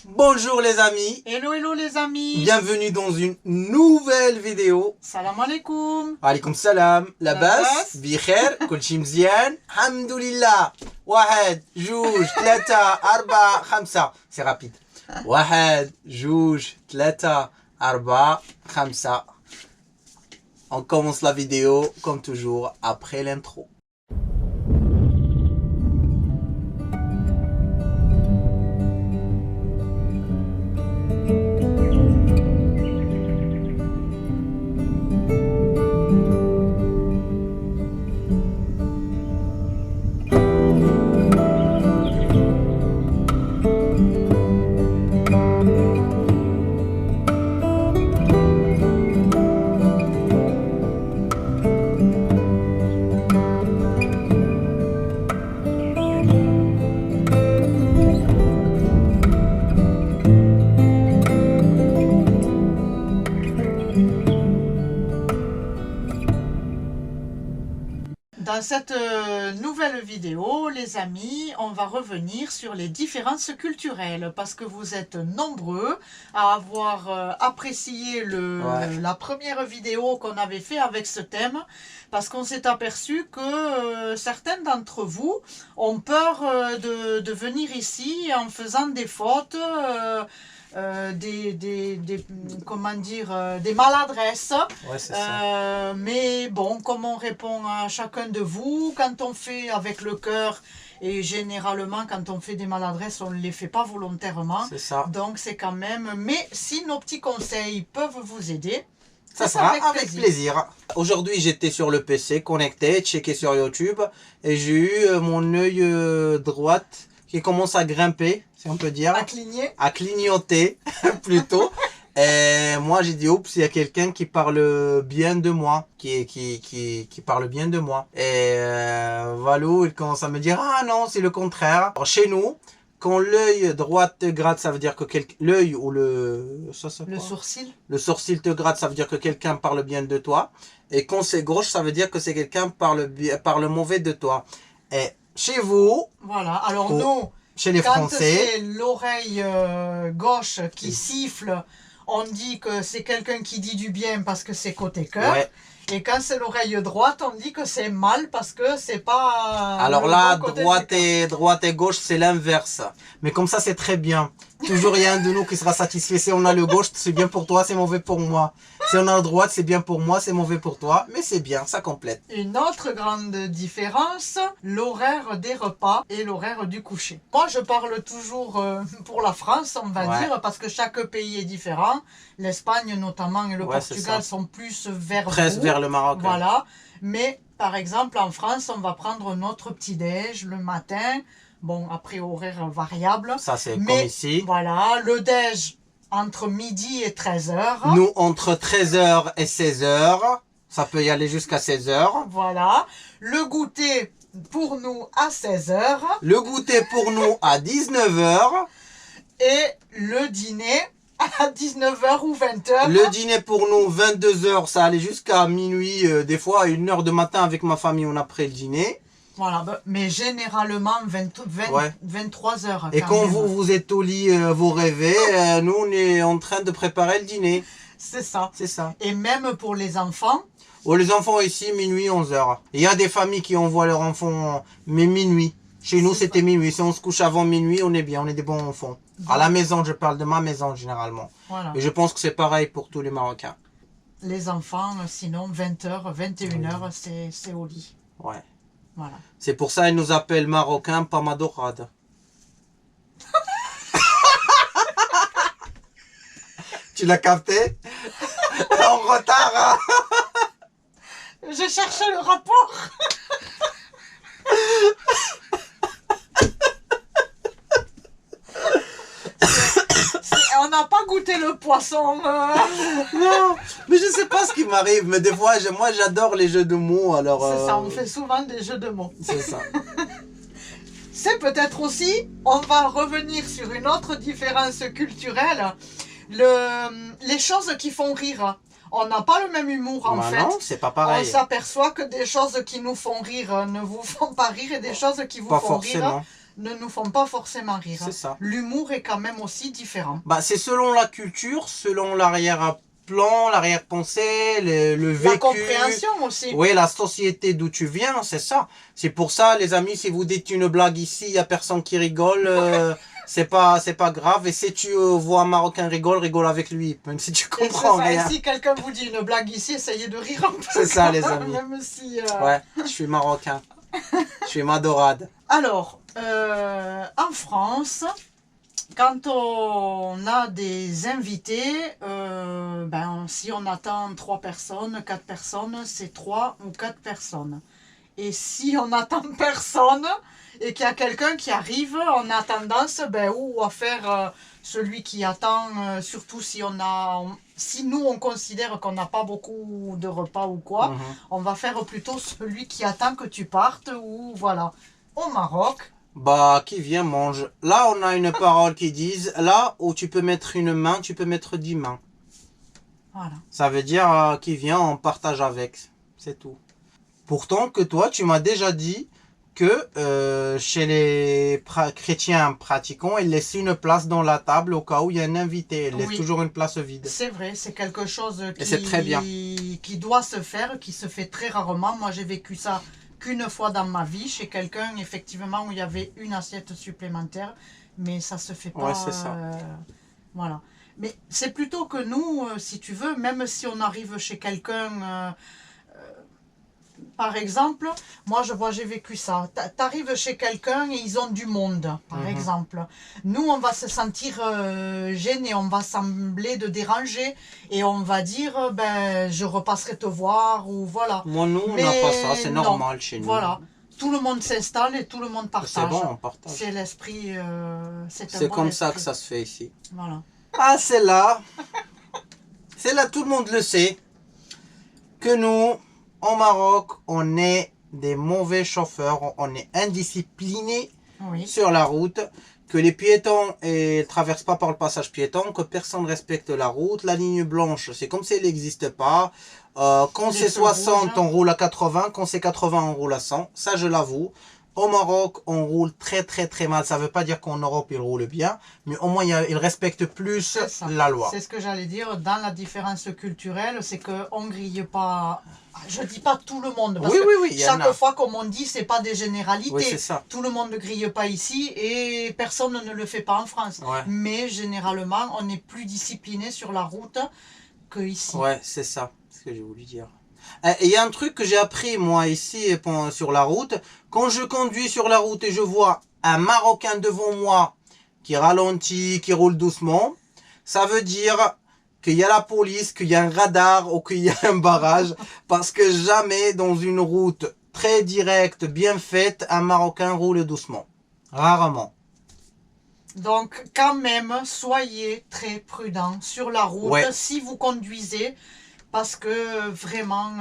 Bonjour les amis, Hello hello les amis. bienvenue dans une nouvelle vidéo. Salam alaikum. عليكم السلام لاباس لاباس. بخير كل شيء مزيان الحمد لله. واحد جوج ثلاثة أربعة خمسة سي رابيد. واحد جوج ثلاثة أربعة خمسة. On commence la vidéo comme toujours après l'intro. Dans cette nouvelle vidéo, les amis, on va revenir sur les différences culturelles parce que vous êtes nombreux à avoir apprécié la première vidéo qu'on avait fait avec ce thème, parce qu'on s'est aperçu que certains d'entre vous ont peur de venir ici en faisant des fautes, comment dire, des maladresses. Ouais, c'est ça. Mais bon, comme on répond à chacun de vous, quand on fait avec le cœur, et généralement quand on fait des maladresses, on ne les fait pas volontairement. C'est ça. Donc c'est quand même... Mais si nos petits conseils peuvent vous aider, ça sera avec plaisir. Aujourd'hui, j'étais sur le PC, connecté, checké sur YouTube, et j'ai eu mon œil droite qui commence à grimper, si on peut dire. À clignoter, plutôt. Et moi, j'ai dit, oups, il y a quelqu'un qui parle bien de moi, qui parle bien de moi. Et Valou, il commence à me dire, ah non, c'est le contraire. Alors, chez nous, quand l'œil droit te gratte, ça veut dire que l'œil ou le sourcil. Le sourcil te gratte, ça veut dire que quelqu'un parle bien de toi. Et quand c'est gauche, ça veut dire que c'est quelqu'un parle mauvais de toi. Et chez vous, voilà. Alors nous, chez les Français, quand c'est l'oreille gauche qui siffle, on dit que c'est quelqu'un qui dit du bien parce que c'est côté cœur. Ouais. Et quand c'est l'oreille droite, on dit que c'est mal parce que c'est pas... Alors là, droite et gauche, c'est l'inverse. Mais comme ça, c'est très bien. Toujours il y a un de nous qui sera satisfait. Si on a le gauche, c'est bien pour toi, c'est mauvais pour moi. Si on a le droite, c'est bien pour moi, c'est mauvais pour toi. Mais c'est bien, ça complète. Une autre grande différence, l'horaire des repas et l'horaire du coucher. Moi, je parle toujours pour la France, on va dire, parce que chaque pays est différent. L'Espagne notamment et le Portugal sont plus presque vers le Maroc. Voilà. Mais par exemple, en France, on va prendre notre petit-déj le matin. Bon, après horaire variable. Ça, c'est comme ici. Voilà, le déj entre midi et 13h. Nous, entre 13h et 16h. Ça peut y aller jusqu'à 16h. Voilà. Le goûter pour nous à 16h. Le goûter pour nous à 19h. Et le dîner à 19h ou 20h. Le dîner pour nous, 22h, ça allait jusqu'à minuit. Des fois, à 1h du matin avec ma famille, on a pris le dîner. Voilà, mais généralement 23h. Et quand vous êtes au lit, vous rêvez, nous on est en train de préparer le dîner. C'est ça. C'est ça. Et même pour les enfants. Les enfants ici, minuit, 11h. Il y a des familles qui envoient leurs enfants, mais minuit. Chez nous, c'était minuit. Si on se couche avant minuit, on est bien, on est des bons enfants. Bon. À la maison, je parle de ma maison généralement. Voilà. Et je pense que c'est pareil pour tous les Marocains. Les enfants, sinon 20h, 21h, c'est au lit. Ouais. Voilà. C'est pour ça qu'ils nous appellent Marocains, pas Madorade. Tu l'as capté? En retard, hein? Je cherchais le rapport. On n'a pas goûté le poisson. Non, mais je sais pas ce qui m'arrive. Mais des fois, moi j'adore les jeux de mots. Alors. C'est ça, on fait souvent des jeux de mots. C'est ça. C'est peut-être aussi, on va revenir sur une autre différence culturelle. Les choses qui font rire. On n'a pas le même humour en fait. Non, c'est pas pareil. On s'aperçoit que des choses qui nous font rire ne vous font pas rire et des choses qui vous font rire ne nous font pas forcément rire. C'est ça. L'humour est quand même aussi différent. Bah, c'est selon la culture, selon l'arrière-plan, l'arrière-pensée, le vécu. La compréhension aussi. Oui, la société d'où tu viens, c'est ça. C'est pour ça, les amis, si vous dites une blague ici, il n'y a personne qui rigole, c'est pas grave. Et si tu vois un Marocain rigole avec lui, même si tu comprends rien. Et si quelqu'un vous dit une blague ici, essayez de rire un peu. C'est ça, les amis. Même si, Ouais, je suis marocain. Je suis madorade. Alors, en France, quand on a des invités, si on attend 3 personnes, 4 personnes, c'est 3 ou 4 personnes. Et si on attend personne et qu'il y a quelqu'un qui arrive, on a tendance à faire celui qui attend, surtout si nous on considère qu'on n'a pas beaucoup de repas ou quoi, on va faire plutôt celui qui attend que tu partes ou voilà. Au Maroc, bah, qui vient mange. Là, on a une parole qui dit, là où tu peux mettre une main, tu peux mettre 10 mains. Voilà. Ça veut dire qui vient, on partage avec. C'est tout. Pourtant que toi, tu m'as déjà dit que chez les chrétiens pratiquants, ils laissent une place dans la table au cas où il y a un invité. Ils laissent toujours une place vide. C'est vrai, c'est quelque chose qui doit se faire, qui se fait très rarement. Moi, j'ai vécu ça qu'une fois dans ma vie, chez quelqu'un, effectivement, où il y avait une assiette supplémentaire. Mais ça se fait pas. Ouais, c'est ça. Voilà. Mais c'est plutôt que nous, si tu veux, même si on arrive chez quelqu'un... par exemple, moi j'ai vécu ça. T'arrives chez quelqu'un et ils ont du monde, par exemple. Nous, on va se sentir gênés, on va sembler de déranger et on va dire, je repasserai te voir ou voilà. Moi, nous, on n'a pas ça, c'est normal chez nous. Voilà. Tout le monde s'installe et tout le monde partage. C'est bon, on partage. C'est l'esprit. C'est comme ça que ça se fait ici. Voilà. Ah, c'est là. C'est là, tout le monde le sait. Que nous, au Maroc, on est des mauvais chauffeurs. On est indisciplinés sur la route. Que les piétons ne traversent pas par le passage piéton. Que personne ne respecte la route. La ligne blanche, c'est comme si elle n'existe pas. Quand c'est 60, on roule à 80. Quand c'est 80, on roule à 100. Ça, je l'avoue. Au Maroc, on roule très mal. Ça ne veut pas dire qu'en Europe, ils roulent bien. Mais au moins, ils respectent plus la loi. C'est ce que j'allais dire. Dans la différence culturelle, c'est qu'on ne grille pas... Je ne dis pas tout le monde. Parce que chaque fois, comme on dit, ce n'est pas des généralités. Oui, c'est ça. Tout le monde ne grille pas ici et personne ne le fait pas en France. Ouais. Mais généralement, on est plus discipliné sur la route qu'ici. Ouais, c'est ça. C'est ce que j'ai voulu dire. Il y a un truc que j'ai appris moi ici sur la route. Quand je conduis sur la route et je vois un Marocain devant moi qui ralentit, qui roule doucement, ça veut dire qu'il y a la police, qu'il y a un radar ou qu'il y a un barrage. Parce que jamais dans une route très directe, bien faite, un Marocain roule doucement. Rarement. Donc quand même, soyez très prudents sur la route si vous conduisez. Parce que vraiment,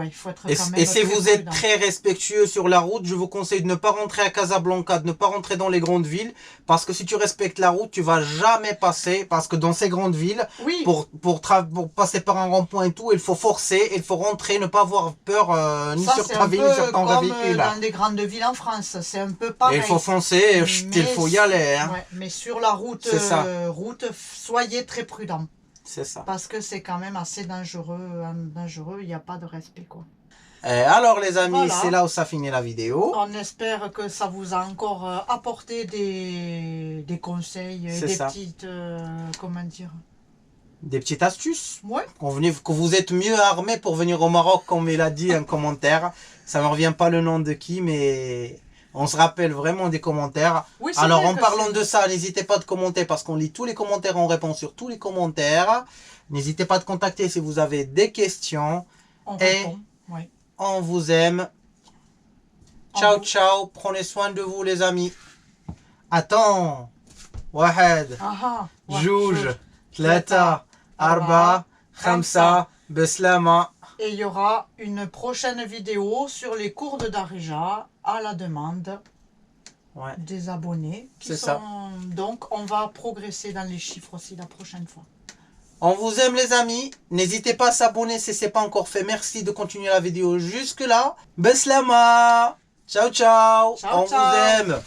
il faut être quand même. Et si vous êtes très respectueux sur la route, je vous conseille de ne pas rentrer à Casablanca, de ne pas rentrer dans les grandes villes. Parce que si tu respectes la route, tu vas jamais passer. Parce que dans ces grandes villes, pour passer par un rond-point et tout, il faut forcer, il faut rentrer, ne pas avoir peur ni sur ta ville, ni sur ton véhicule. Dans les grandes villes en France, c'est un peu pareil. Et il faut foncer, il faut y aller. Hein. Mais sur la route, soyez très prudents. C'est ça. Parce que c'est quand même assez dangereux, il n'y a pas de respect quoi. Alors les amis, c'est là où ça finit la vidéo. On espère que ça vous a encore apporté des conseils, des petites, comment dire, des petites astuces. Ouais. Que vous êtes mieux armés pour venir au Maroc, comme il a dit un commentaire. Ça ne me revient pas le nom de qui, mais... On se rappelle vraiment des commentaires. Oui, alors en parlant de ça, n'hésitez pas de commenter parce qu'on lit tous les commentaires, on répond sur tous les commentaires. N'hésitez pas de contacter si vous avez des questions. On répond. Oui. On vous aime. Ciao, ciao. Prenez soin de vous les amis. Attends. Wahed. Jouj. Tlata. Arba. Khamsa. Beslama. Et il y aura une prochaine vidéo sur les cours de Darija à la demande des abonnés. Donc, on va progresser dans les chiffres aussi la prochaine fois. On vous aime les amis. N'hésitez pas à s'abonner si ce n'est pas encore fait. Merci de continuer la vidéo jusque là. Beslama. Ciao, ciao. On vous aime.